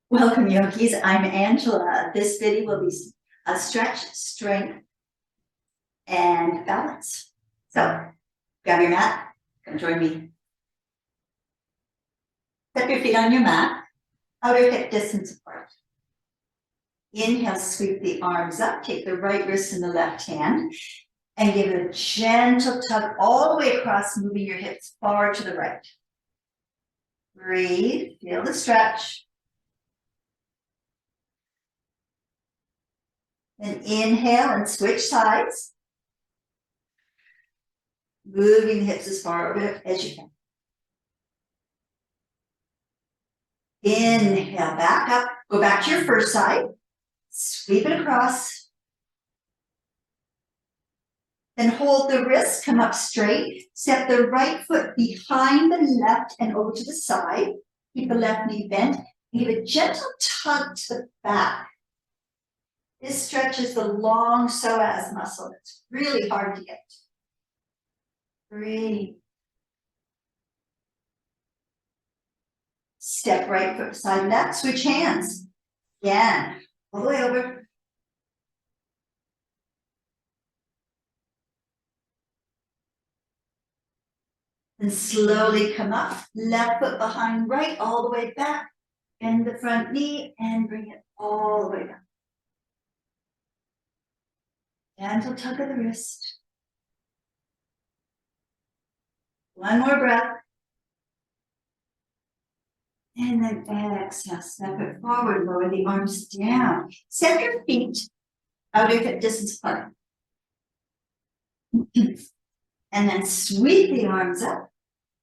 Welcome, yogis. I'm Angela. This video will be a stretch, strength, and balance. So grab your mat, come join me. Step your feet on your mat, outer hip distance apart. Inhale, sweep the arms up, take the right wrist in the left hand, and give it a gentle tug all the way across, moving your hips far to the right. Breathe, feel the stretch. Then inhale and switch sides. Moving the hips as far over as you can. Inhale, back up, go back to your first side. Sweep it across. Then hold the wrist, come up straight. Step the right foot behind the left and over to the side. Keep the left knee bent. Give a gentle tug to the back. This stretches the long psoas muscle. It's really hard to get. Breathe. Step right foot beside left. Switch hands. Again. All the way over. And slowly come up. Left foot behind right, all the way back. Bend the front knee and bring it all the way down. Gentle tug of the wrist. One more breath. And then exhale, step it forward, lower the arms down. Set your feet outer hip distance apart. And then sweep the arms up.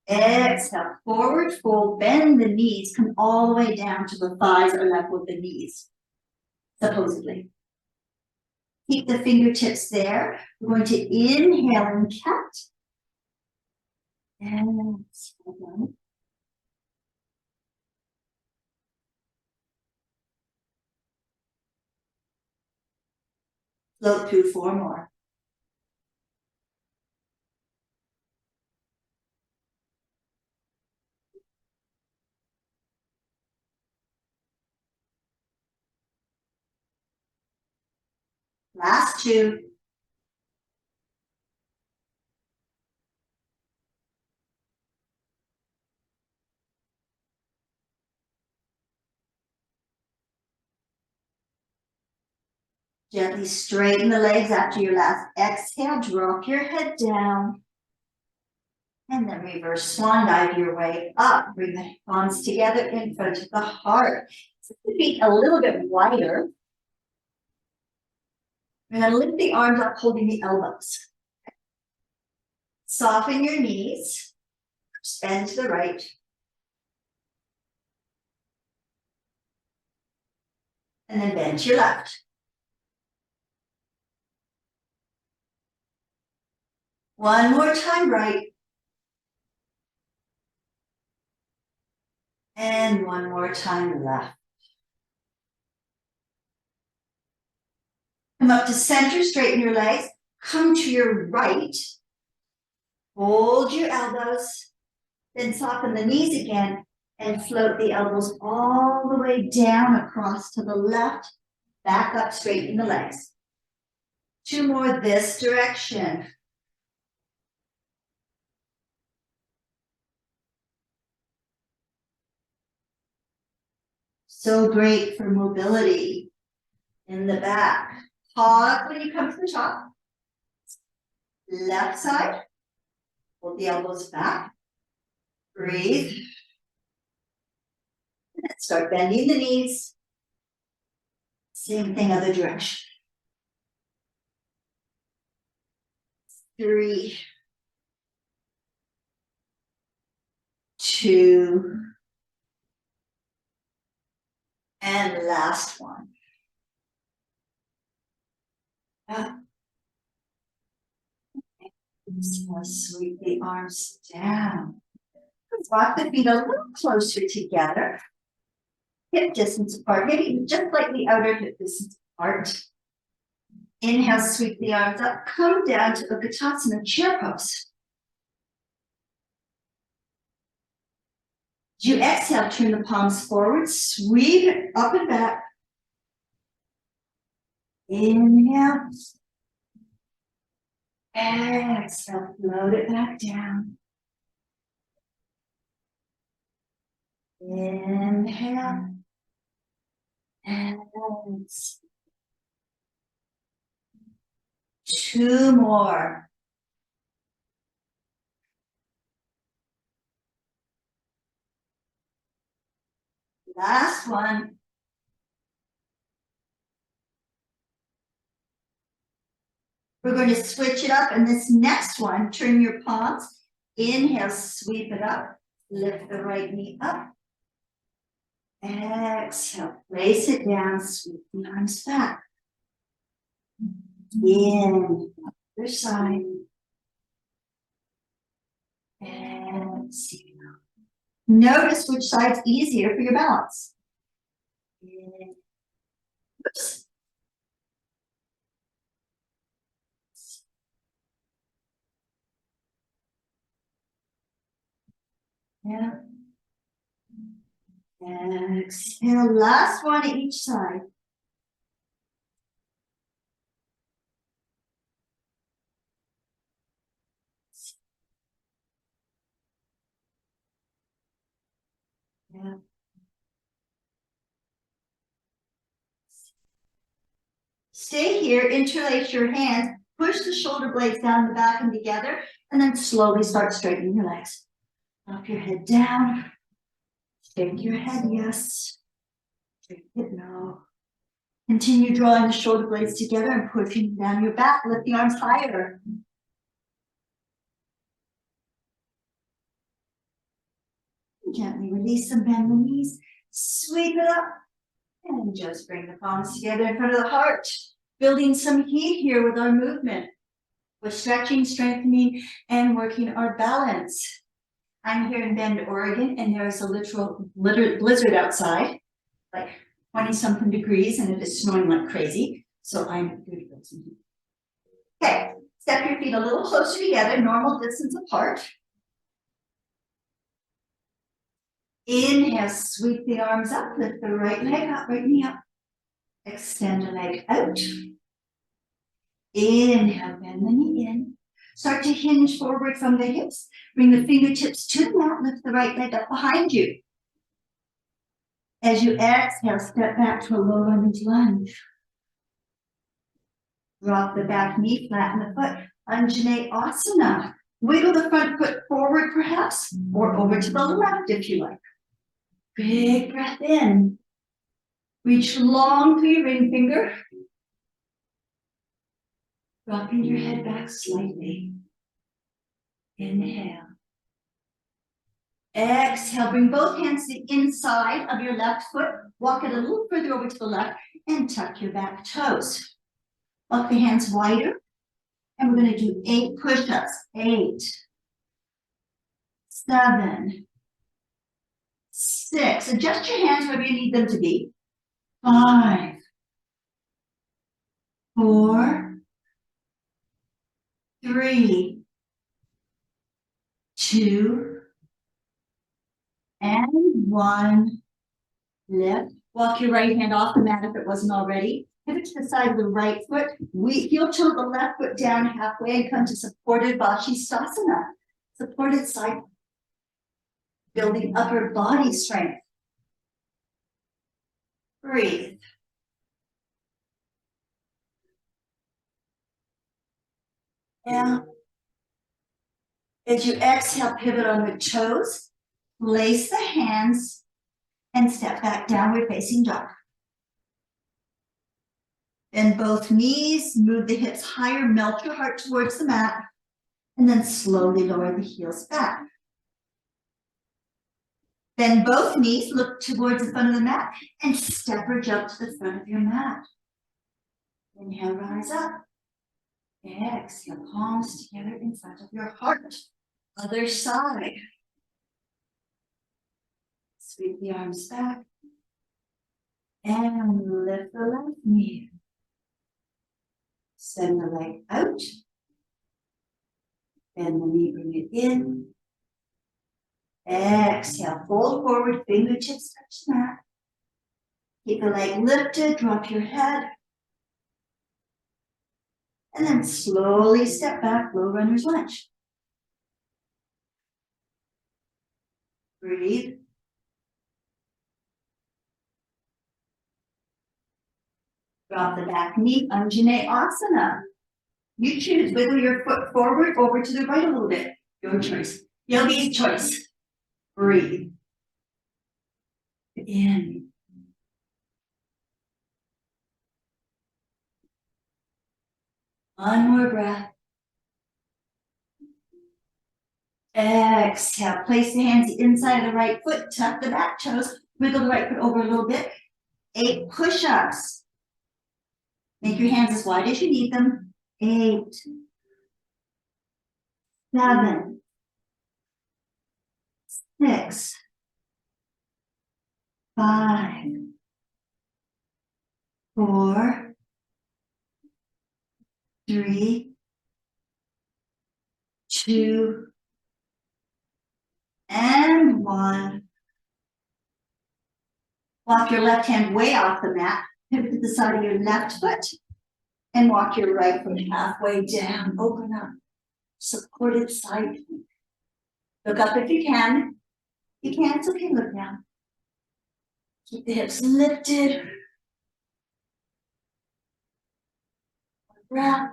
Exhale, forward fold, bend the knees, come all the way down to the thighs are level with the knees, supposedly. Keep the fingertips there. We're going to inhale and cat. And exhale down. Float through 4 more. Last 2. Gently straighten the legs after your last exhale. Drop your head down. And then reverse swan dive your way up. Bring the palms together in front of the heart. Set the feet a little bit wider. We're going to lift the arms up, holding the elbows. Soften your knees. Bend to the right. And then bend to your left. One more time right. And one more time left. Come up to center, straighten your legs. Come to your right. Hold your elbows. Then soften the knees again and float the elbows all the way down across to the left. Back up, straighten the legs. 2 more this direction. So great for mobility in the back. Pause when you come to the top. Left side. Hold the elbows back. Breathe. And then start bending the knees. Same thing, other direction. 3, 2, and last one. Up. So sweep the arms down. Walk the feet a little closer together. Hip distance apart, maybe just like the outer hip distance apart. Inhale, sweep the arms up, come down to Utkatasana, chair pose. As you exhale, turn the palms forward, sweep it up and back. Inhale. Exhale, float it back down. Inhale. And two more. Last one. We're going to switch it up, and this next one, turn your palms. Inhale, sweep it up. Lift the right knee up. Exhale, place it down, sweep the arms back. In, other side. Exhale. Notice which side's easier for your balance. Oops. Yeah. Exhale, last one at each side. Yeah. Stay here, interlace your hands, push the shoulder blades down the back and together, and then slowly start straightening your legs. Drop your head down. Shake your head, yes. Shake it, no. Continue drawing the shoulder blades together and pushing down your back. Lift the arms higher. Gently release them, bend the knees, sweep it up, and just bring the palms together in front of the heart. Building some heat here with our movement. We're stretching, strengthening, and working our balance. I'm here in Bend, Oregon, and there is a literal blizzard outside, like 20-something degrees, and it is snowing like crazy. So I'm here to build some heat. Okay, step your feet a little closer together, normal distance apart. Inhale, sweep the arms up, lift the right leg up, right knee up. Extend the leg out. Inhale, bend the knee in. Start to hinge forward from the hips. Bring the fingertips to the mat, lift the right leg up behind you. As you exhale, step back to a low lunge lunge. Drop the back knee, flatten the foot. Anjane Asana. Wiggle the front foot forward perhaps, or over to the left if you like. Big breath in. Reach long through your ring finger. Dropping your head back slightly. Inhale. Exhale, bring both hands to the inside of your left foot. Walk it a little further over to the left and tuck your back toes. Walk the hands wider. And we're going to do 8 push-ups. 8, 7, 6. Adjust your hands wherever you need them to be. 5, 4, 3, 2, and 1. Lift. Walk your right hand off the mat if it wasn't already. Pivot to the side of the right foot. Heel toe the left foot down halfway and come to supported Vashisthasana. Supported side. Building upper body strength. Breathe. Yeah. As you exhale, pivot on the toes. Place the hands and step back downward facing dog. Bend both knees, move the hips higher, melt your heart towards the mat, and then slowly lower the heels back. Bend both knees, look towards the front of the mat, and step or jump to the front of your mat. Inhale, rise up. Exhale, palms together in front of your heart. Other side. Sweep the arms back. And lift the left knee. Send the leg out. Bend the knee, bring it in. Exhale, fold forward, fingertips touch the mat. Keep the leg lifted, drop your head. And then slowly step back, low runner's lunge. Breathe. Drop the back knee, Anjaneyasana. You choose, wiggle your foot forward, over to the right a little bit. Your choice. Yogi's choice. Breathe. In. One more breath. Exhale. Place the hands inside of the right foot. Tuck the back toes. Wiggle the right foot over a little bit. 8 push-ups. Make your hands as wide as you need them. 8, 7, 6, 5, 4, 3, 2, and 1. Walk your left hand way off the mat. Pivot to the side of your left foot. And walk your right foot halfway down. Open up. Supported side. Look up if you can. If you can't, it's okay. Look down. Keep the hips lifted. Breath.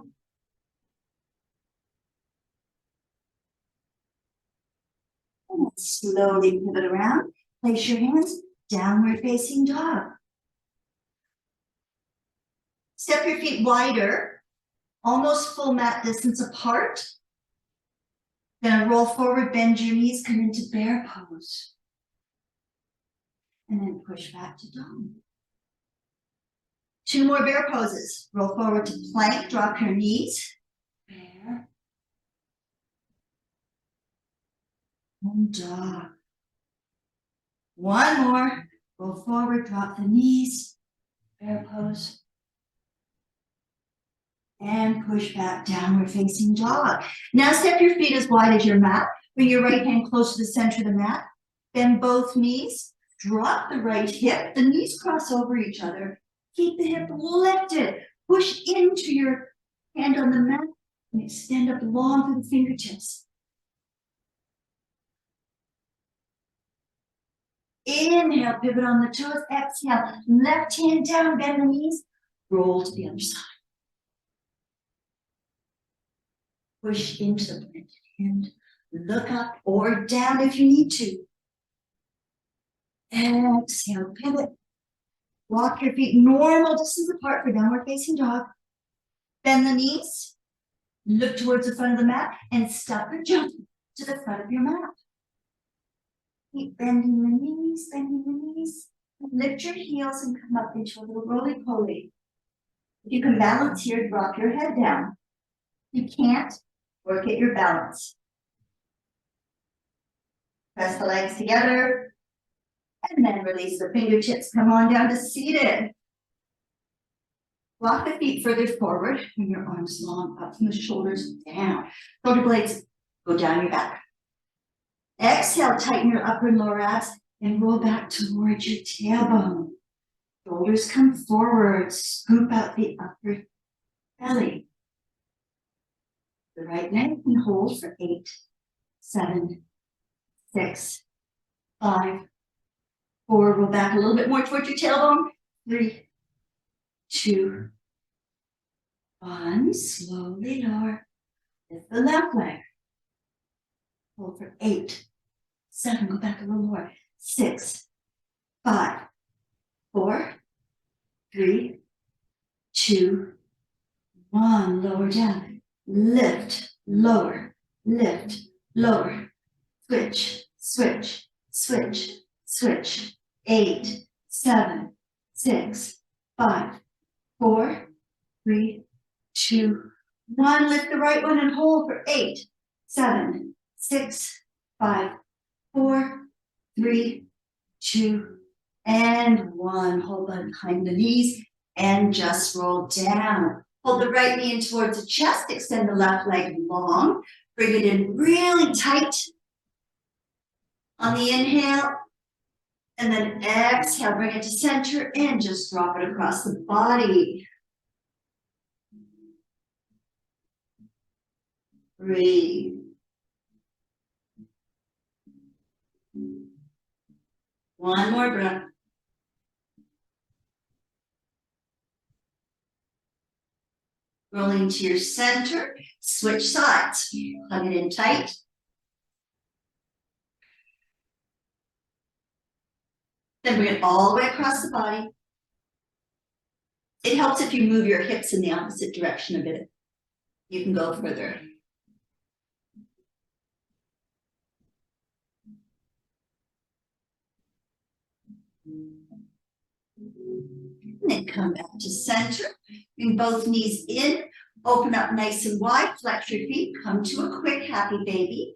And then slowly pivot around. Place your hands downward facing dog. Step your feet wider, almost full mat distance apart. Then roll forward, bend your knees, come into bear pose. And then push back to dog. 2 more bear poses. Roll forward to plank, drop your knees. Bear. And dog. 1 more. Roll forward, drop the knees. Bear pose. And push back, downward facing dog. Now step your feet as wide as your mat. Bring your right hand close to the center of the mat. Bend both knees. Drop the right hip. The knees cross over each other. Keep the hip lifted. Push into your hand on the mat and extend up long through the fingertips. Inhale, pivot on the toes. Exhale, left hand down, bend the knees. Roll to the other side. Push into the planted hand. Look up or down if you need to. Exhale, pivot. Walk your feet normal distance apart for downward facing dog. Bend the knees. Look towards the front of the mat and stop or jump to the front of your mat. Keep bending the knees, bending the knees. Lift your heels and come up into a little roly-poly. If you can balance here, drop your head down. If you can't, work at your balance. Press the legs together. And then release the fingertips. Come on down to seated. Walk the feet further forward. Bring your arms long up from the shoulders down. Shoulder blades go down your back. Exhale, tighten your upper and lower abs and roll back towards your tailbone. Shoulders come forward. Scoop out the upper belly. The right leg and hold for 8, 7, 6, 5, 4. Roll back a little bit more towards your tailbone. 3, 2, 1. Slowly lower. Lift the left leg. Hold for 8, 7. Go back a little more. 6, 5, 4, 3, 2, 1. Lower down. Lift, lower, lift, lower. Switch, switch, switch, switch. 8, 7, 6, 5, 4, 3, 2, 1. Lift the right one and hold for 8, 7, 6, 5, 4, 3, 2, and 1. Hold behind the knees and just roll down. Hold the right knee in towards the chest. Extend the left leg long. Bring it in really tight. On the inhale, and then exhale, bring it to center and just drop it across the body. Breathe. One more breath. Rolling to your center, switch sides. Plug it in tight. Then bring it all the way across the body. It helps if you move your hips in the opposite direction a bit. You can go further. And then come back to center. Bring both knees in. Open up nice and wide. Flex your feet. Come to a quick happy baby.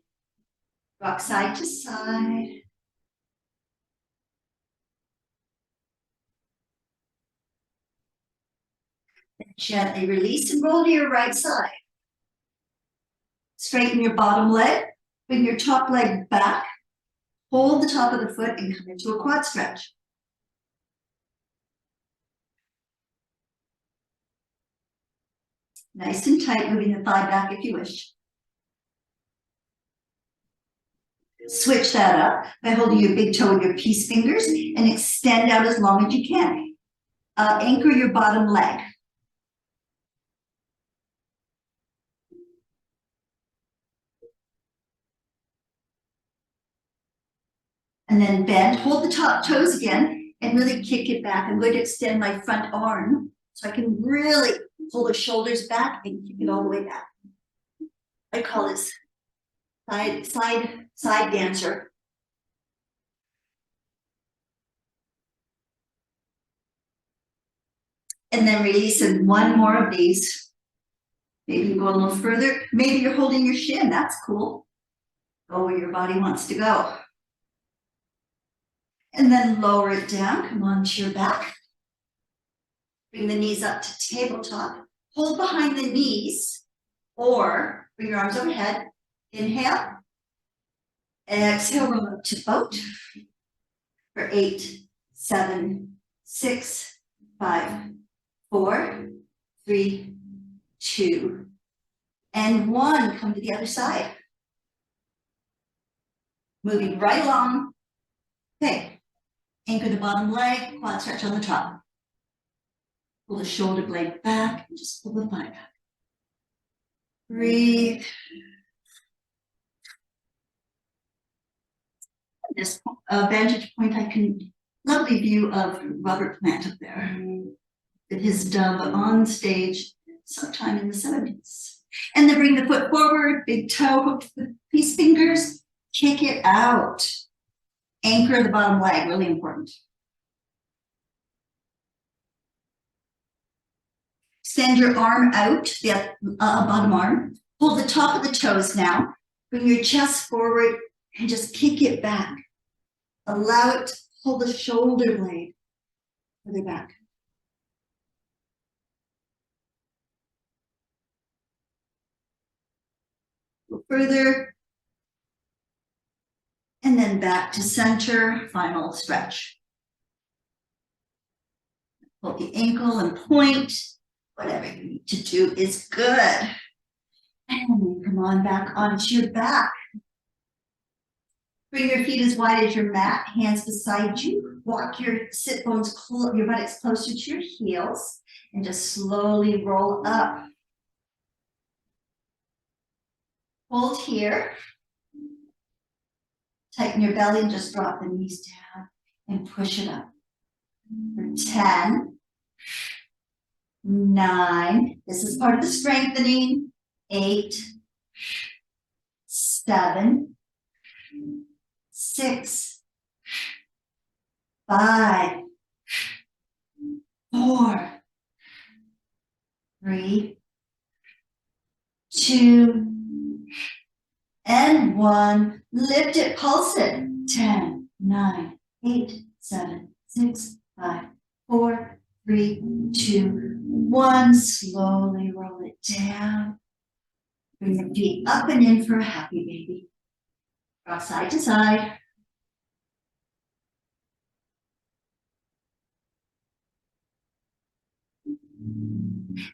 Rock side to side. Gently release and roll to your right side. Straighten your bottom leg. Bring your top leg back. Hold the top of the foot and come into a quad stretch. Nice and tight, moving the thigh back if you wish. Switch that up by holding your big toe with your peace fingers and extend out as long as you can. Anchor your bottom leg. And then bend, hold the top toes again and really kick it back. I'm going to extend my front arm so I can really pull the shoulders back and kick it all the way back. I call this side dancer. And then release in one more of these. Maybe you go a little further. Maybe you're holding your shin. That's cool. Go where your body wants to go. And then lower it down. Come on to your back. Bring the knees up to tabletop. Hold behind the knees or bring your arms overhead. Inhale. Exhale, roll up to boat. For 8, 7, 6, 5, 4, 3, 2, and 1. Come to the other side. Moving right along. Okay. Anchor the bottom leg, quad stretch on the top. Pull the shoulder blade back and just pull the thigh back. Breathe. This vantage point, I can lovely view of Robert Plant up there with his dove on stage sometime in the 70s. And then bring the foot forward, big toe, hook the peace fingers, kick it out. Anchor the bottom leg, really important. Extend your arm out, the bottom arm. Hold the top of the toes now. Bring your chest forward and just kick it back. Allow it to pull the shoulder blade further back. Go further. And then back to center, final stretch. Hold the ankle and point. Whatever you need to do is good. And come on back onto your back. Bring your feet as wide as your mat, hands beside you. Walk your sit bones, your buttocks closer to your heels, and just slowly roll up. Hold here. Tighten your belly and just drop the knees down and push it up. For 10, 9, this is part of the strengthening. 8, 7, 6, 5, 4, 3, 2, and 1. Lift it, pulse it. 10, 9, 8, 7, 6, 5, 4, 3, 2, 1. Slowly roll it down. Bring the feet up and in for a happy baby. Rock side to side.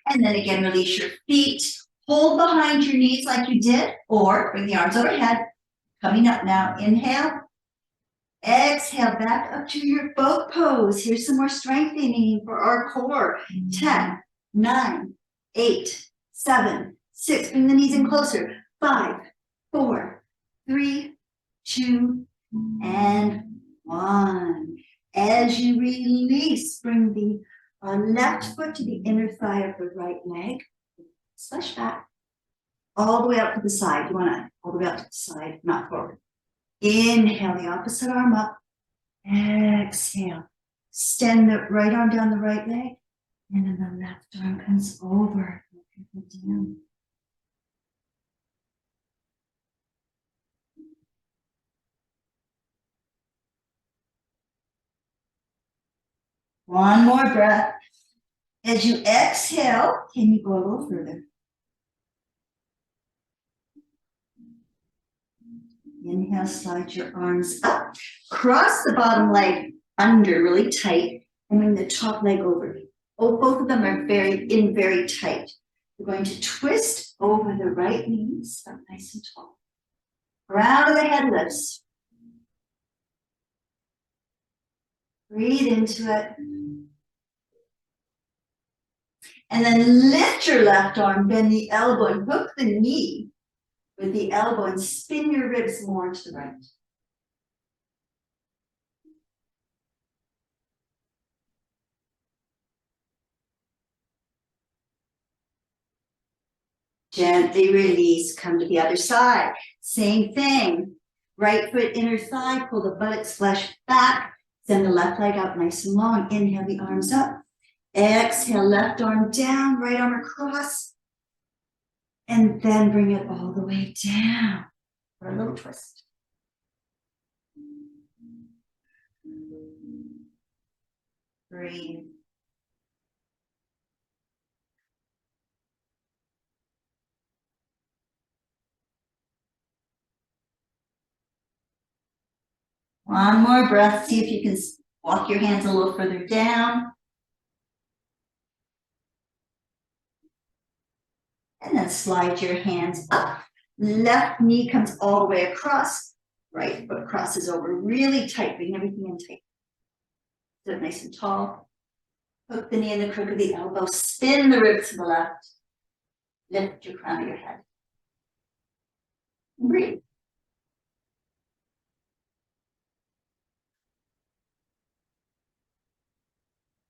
And then again, release your feet. Hold behind your knees like you did, or bring the arms overhead. Coming up now, inhale. Exhale, back up to your boat pose. Here's some more strengthening for our core. 10, 9, 8, 7, 6. Bring the knees in closer. 5, 4, 3, 2, and 1. As you release, bring the left foot to the inner thigh of the right leg. Slush back. All the way up to the side. You want to all the way up to the side, not forward. Inhale, the opposite arm up. Exhale. Extend the right arm down the right leg. And then the left arm comes over. Down. One more breath. As you exhale, can you go a little further? Inhale, slide your arms up. Cross the bottom leg under really tight and bring the top leg over. Oh, both of them are very tight. We're going to twist over the right knee, up nice and tall. Round of the head lifts. Breathe into it. And then lift your left arm, bend the elbow and hook the knee with the elbow and spin your ribs more to the right. Gently release, come to the other side. Same thing. Right foot, inner thigh, pull the buttocks, flesh back. Send the left leg out nice and long. Inhale the arms up. Exhale, left arm down, right arm across. And then bring it all the way down for a little twist. Breathe. One more breath. See if you can walk your hands a little further down. And then slide your hands up. Left knee comes all the way across. Right foot crosses over really tight. Bring everything in tight. Sit nice and tall. Hook the knee in the crook of the elbow. Spin the ribs to the left. Lift your crown of your head. And breathe.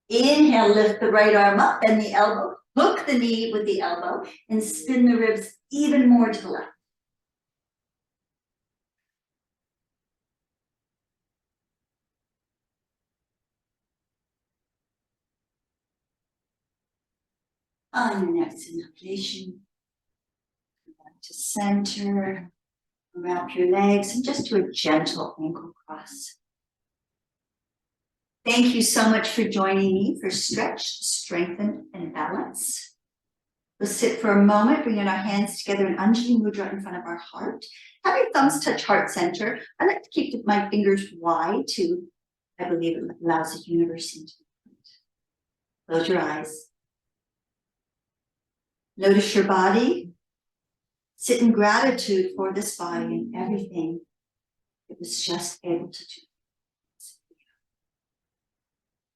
Inhale, lift the right arm up, bend the elbow, hook the knee with the elbow, and spin the ribs even more to the left. On your next inhalation, come back to center, wrap your legs, and just do a gentle ankle cross. Thank you so much for joining me for Stretch, Strengthen, and Balance. We'll sit for a moment, bringing our hands together in Anjali Mudra in front of our heart. Have your thumbs touch heart center. I like to keep my fingers wide to, I believe it allows the universe into the point. Close your eyes. Notice your body. Sit in gratitude for this body and everything it was just able to do.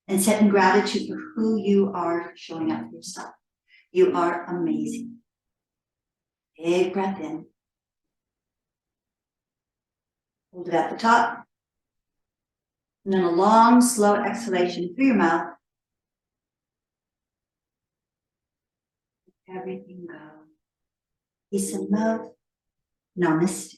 And sit in gratitude for who you are showing up for yourself. You are amazing. Big breath in. Hold it at the top. And then a long, slow exhalation through your mouth. Let everything go. Peace and love. Namaste.